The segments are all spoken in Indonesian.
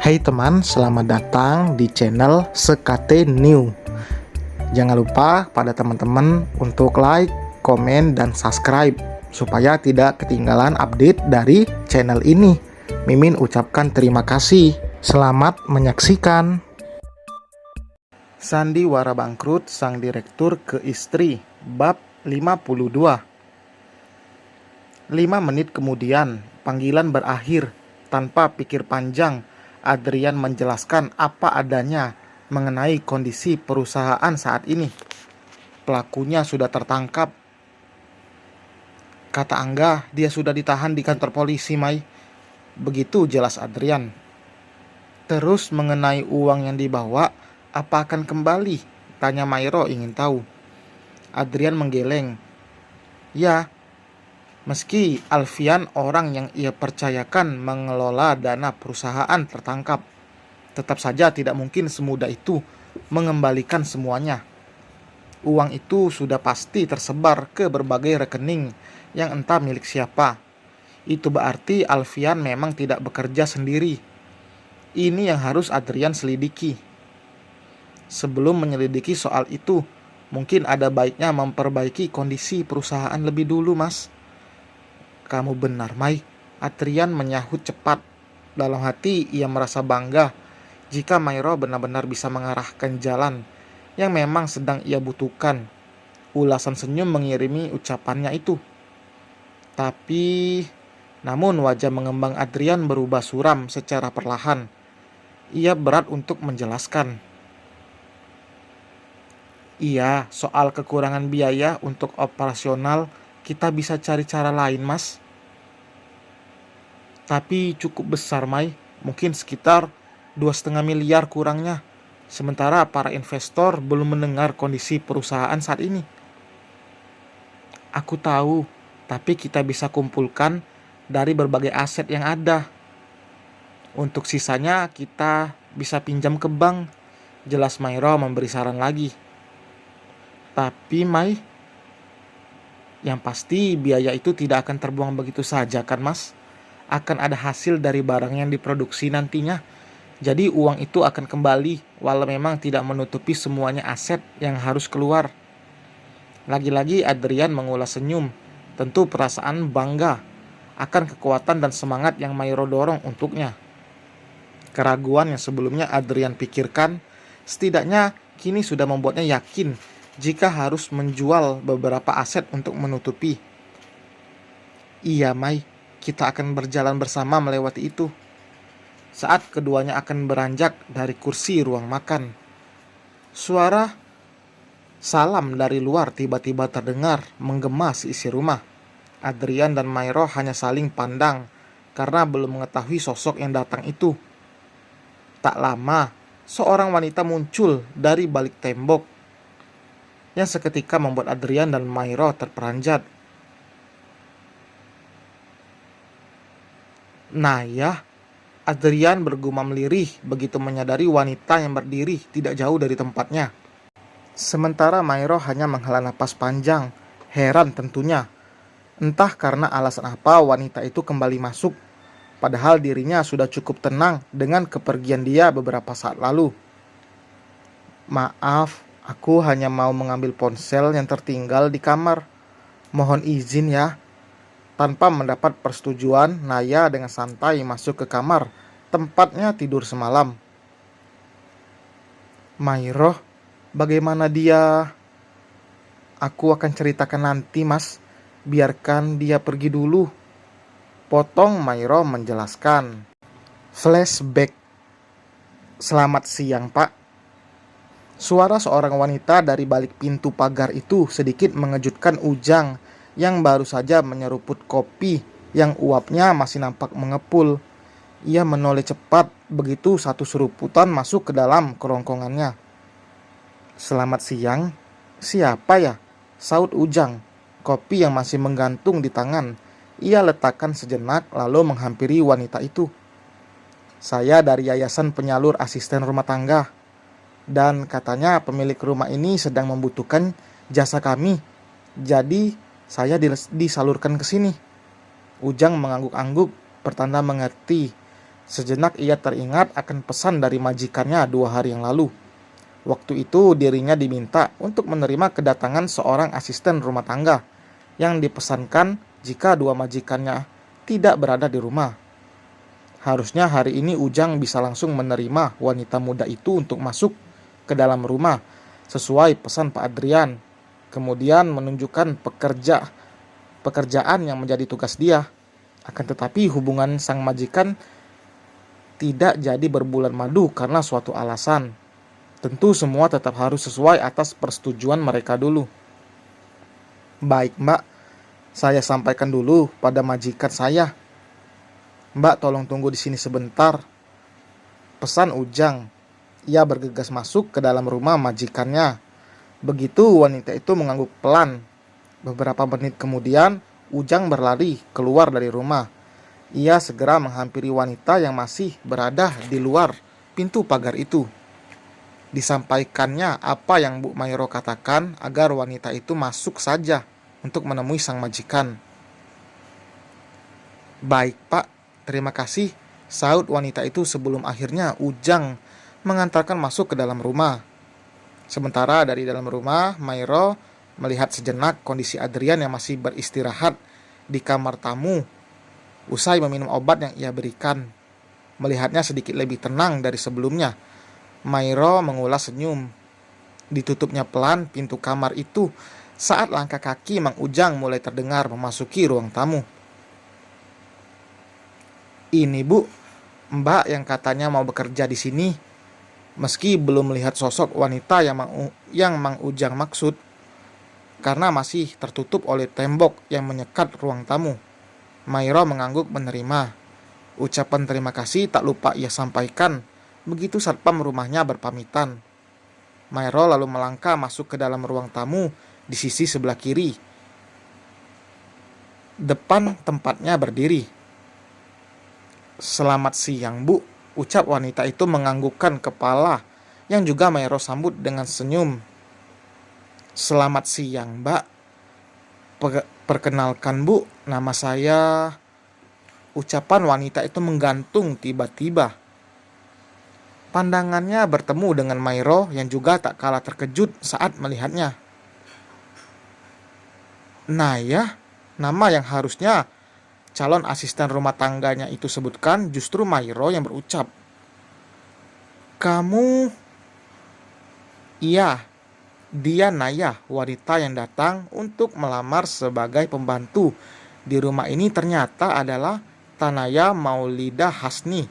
Hai teman, selamat datang di channel Sekate New. Jangan lupa pada teman-teman untuk like, komen, dan subscribe supaya tidak ketinggalan update dari channel ini. Mimin ucapkan terima kasih. Selamat menyaksikan. Sandiwara bangkrut sang direktur ke istri, bab 52. 5 menit kemudian, panggilan berakhir. Tanpa pikir panjang, Adrian menjelaskan apa adanya mengenai kondisi perusahaan saat ini. Pelakunya sudah tertangkap. Kata Angga, dia sudah ditahan di kantor polisi, Mai. Begitu jelas Adrian. Terus mengenai uang yang dibawa, apa akan kembali? Tanya Mairo ingin tahu. Adrian menggeleng. Ya, meski Alfian orang yang ia percayakan mengelola dana perusahaan tertangkap, tetap saja tidak mungkin semudah itu mengembalikan semuanya. Uang itu sudah pasti tersebar ke berbagai rekening yang entah milik siapa. Itu berarti Alfian memang tidak bekerja sendiri. Ini yang harus Adrian selidiki. Sebelum menyelidiki soal itu, mungkin ada baiknya memperbaiki kondisi perusahaan lebih dulu, Mas. Kamu benar, Mai. Adrian menyahut cepat. Dalam hati ia merasa bangga jika Mairo benar-benar bisa mengarahkan jalan yang memang sedang ia butuhkan. Ulasan senyum mengirimi ucapannya itu. Namun wajah mengembang Adrian berubah suram secara perlahan. Ia berat untuk menjelaskan. Iya, soal kekurangan biaya untuk operasional kita bisa cari cara lain, Mas. Tapi cukup besar, Mai. Mungkin sekitar 2,5 miliar kurangnya. Sementara para investor belum mendengar kondisi perusahaan saat ini. Aku tahu, tapi kita bisa kumpulkan dari berbagai aset yang ada. Untuk sisanya kita bisa pinjam ke bank. Jelas Mairo memberi saran lagi. Tapi Mai, yang pasti biaya itu tidak akan terbuang begitu saja kan, Mas? Akan ada hasil dari barang yang diproduksi nantinya. Jadi uang itu akan kembali walau memang tidak menutupi semuanya aset yang harus keluar. Lagi-lagi Adrian mengulas senyum. Tentu perasaan bangga akan kekuatan dan semangat yang Mairo dorong untuknya. Keraguan yang sebelumnya Adrian pikirkan setidaknya kini sudah membuatnya yakin jika harus menjual beberapa aset untuk menutupi. Iya, Mai, kita akan berjalan bersama melewati itu. Saat keduanya akan beranjak dari kursi ruang makan, suara salam dari luar tiba-tiba terdengar menggema seisi rumah. Adrian dan Mairo hanya saling pandang karena belum mengetahui sosok yang datang itu. Tak lama, seorang wanita muncul dari balik tembok yang seketika membuat Adrian dan Mairo terperanjat. Naya, Adrian bergumam lirih begitu menyadari wanita yang berdiri tidak jauh dari tempatnya. Sementara Mairo hanya menghela napas panjang, heran tentunya. Entah karena alasan apa wanita itu kembali masuk, padahal dirinya sudah cukup tenang dengan kepergian dia beberapa saat lalu. Maaf, aku hanya mau mengambil ponsel yang tertinggal di kamar. Mohon izin ya. Tanpa mendapat persetujuan, Naya dengan santai masuk ke kamar tempatnya tidur semalam. Mairo, bagaimana dia? Aku akan ceritakan nanti, Mas. Biarkan dia pergi dulu. Potong Mairo menjelaskan. Flashback. Selamat siang, Pak. Suara seorang wanita dari balik pintu pagar itu sedikit mengejutkan Ujang yang baru saja menyeruput kopi yang uapnya masih nampak mengepul. Ia menoleh cepat begitu satu seruputan masuk ke dalam kerongkongannya. Selamat siang. Siapa ya? Saut Ujang. Kopi yang masih menggantung di tangan ia letakkan sejenak lalu menghampiri wanita itu. Saya dari Yayasan Penyalur Asisten Rumah Tangga. Dan katanya pemilik rumah ini sedang membutuhkan jasa kami. Jadi saya disalurkan ke sini. Ujang mengangguk-angguk pertanda mengerti. Sejenak ia teringat akan pesan dari majikannya 2 hari yang lalu. Waktu itu dirinya diminta untuk menerima kedatangan seorang asisten rumah tangga yang dipesankan jika 2 majikannya tidak berada di rumah. Harusnya hari ini Ujang bisa langsung menerima wanita muda itu untuk masuk ke dalam rumah sesuai pesan Pak Adrian. Kemudian menunjukkan pekerjaan yang menjadi tugas dia. Akan tetapi hubungan sang majikan tidak jadi berbulan madu karena suatu alasan. Tentu semua tetap harus sesuai atas persetujuan mereka dulu. Baik Mbak, saya sampaikan dulu pada majikan saya. Mbak tolong tunggu di sini sebentar, pesan Ujang. Ia bergegas masuk ke dalam rumah majikannya. Begitu wanita itu mengangguk pelan. Beberapa menit kemudian, Ujang berlari keluar dari rumah. Ia segera menghampiri wanita yang masih berada di luar pintu pagar itu. Disampaikannya apa yang Bu Mairo katakan agar wanita itu masuk saja untuk menemui sang majikan. Baik Pak, terima kasih, sahut wanita itu sebelum akhirnya Ujang mengantarkan masuk ke dalam rumah. Sementara dari dalam rumah, Mairo melihat sejenak kondisi Adrian yang masih beristirahat di kamar tamu. Usai meminum obat yang ia berikan, melihatnya sedikit lebih tenang dari sebelumnya. Mairo mengulas senyum. Ditutupnya pelan pintu kamar itu saat langkah kaki Mang Ujang mulai terdengar memasuki ruang tamu. Ini Bu, Mbak yang katanya mau bekerja di sini. Meski belum melihat sosok wanita yang Mang Ujang maksud, karena masih tertutup oleh tembok yang menyekat ruang tamu, Mairo mengangguk menerima. Ucapan terima kasih tak lupa ia sampaikan begitu satpam rumahnya berpamitan. Mairo lalu melangkah masuk ke dalam ruang tamu di sisi sebelah kiri, depan tempatnya berdiri. Selamat siang Bu, ucap wanita itu menganggukkan kepala yang juga Mairo sambut dengan senyum. Selamat siang Mbak, perkenalkan Bu, nama saya. Ucapan wanita itu menggantung tiba-tiba. Pandangannya bertemu dengan Mairo yang juga tak kalah terkejut saat melihatnya. Naya, nama yang harusnya calon asisten rumah tangganya itu sebutkan, justru Mairo yang berucap. Kamu? Iya, dia Naya, wanita yang datang untuk melamar sebagai pembantu di rumah ini ternyata adalah Tanaya Maulidah Hasni,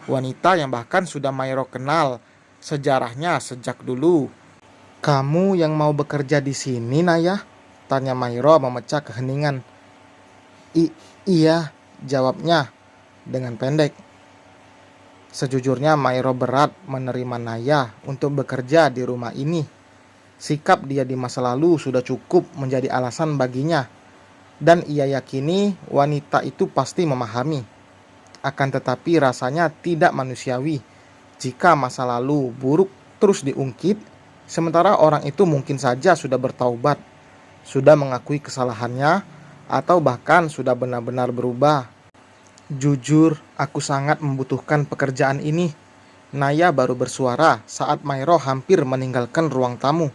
wanita yang bahkan sudah Mairo kenal sejarahnya sejak dulu. Kamu yang mau bekerja di sini, Naya? Tanya Mairo memecah keheningan. Iya, jawabnya dengan pendek. Sejujurnya Mairo berat menerima Naya untuk bekerja di rumah ini. Sikap dia di masa lalu sudah cukup menjadi alasan baginya. Dan ia yakini wanita itu pasti memahami. Akan tetapi rasanya tidak manusiawi jika masa lalu buruk terus diungkit, sementara orang itu mungkin saja sudah bertaubat, sudah mengakui kesalahannya, atau bahkan sudah benar-benar berubah. Jujur, aku sangat membutuhkan pekerjaan ini. Naya baru bersuara saat Mairo hampir meninggalkan ruang tamu.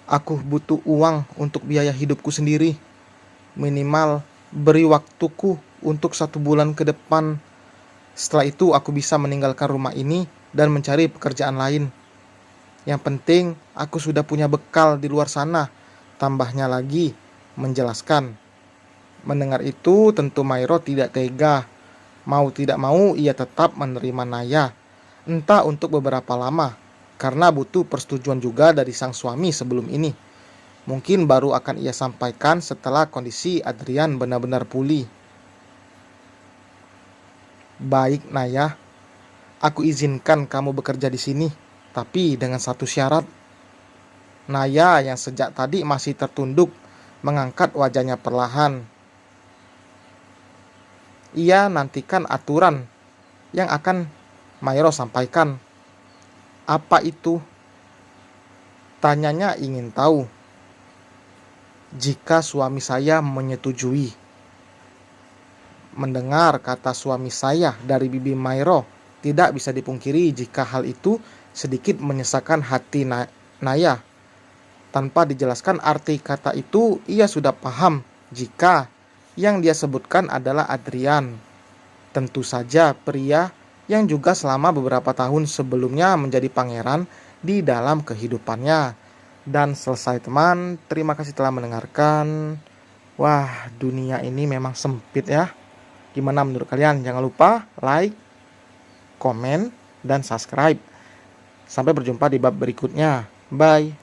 Aku butuh uang untuk biaya hidupku sendiri. Minimal beri waktuku untuk 1 bulan ke depan. Setelah itu aku bisa meninggalkan rumah ini dan mencari pekerjaan lain. Yang penting aku sudah punya bekal di luar sana, tambahnya lagi menjelaskan. Mendengar itu tentu Mairo tidak tega. Mau tidak mau ia tetap menerima Naya, entah untuk beberapa lama, karena butuh persetujuan juga dari sang suami sebelum ini. Mungkin baru akan ia sampaikan setelah kondisi Adrian benar-benar pulih. Baik Naya, aku izinkan kamu bekerja di sini, tapi dengan satu syarat. Naya yang sejak tadi masih tertunduk mengangkat wajahnya perlahan. Ia nantikan aturan yang akan Mairo sampaikan. Apa itu? Tanyanya ingin tahu. Jika suami saya menyetujui. mendengar kata suami saya dari Bibi Mairo, tidak bisa dipungkiri jika hal itu sedikit menyesakan hati Naya. Tanpa dijelaskan arti kata itu, ia sudah paham jika yang dia sebutkan adalah Adrian. Tentu saja pria yang juga selama beberapa tahun sebelumnya menjadi pangeran di dalam kehidupannya. Dan selesai teman, terima kasih telah mendengarkan. Wah, dunia ini memang sempit ya. Gimana menurut kalian? Jangan lupa like, komen, dan subscribe. Sampai berjumpa di bab berikutnya. Bye.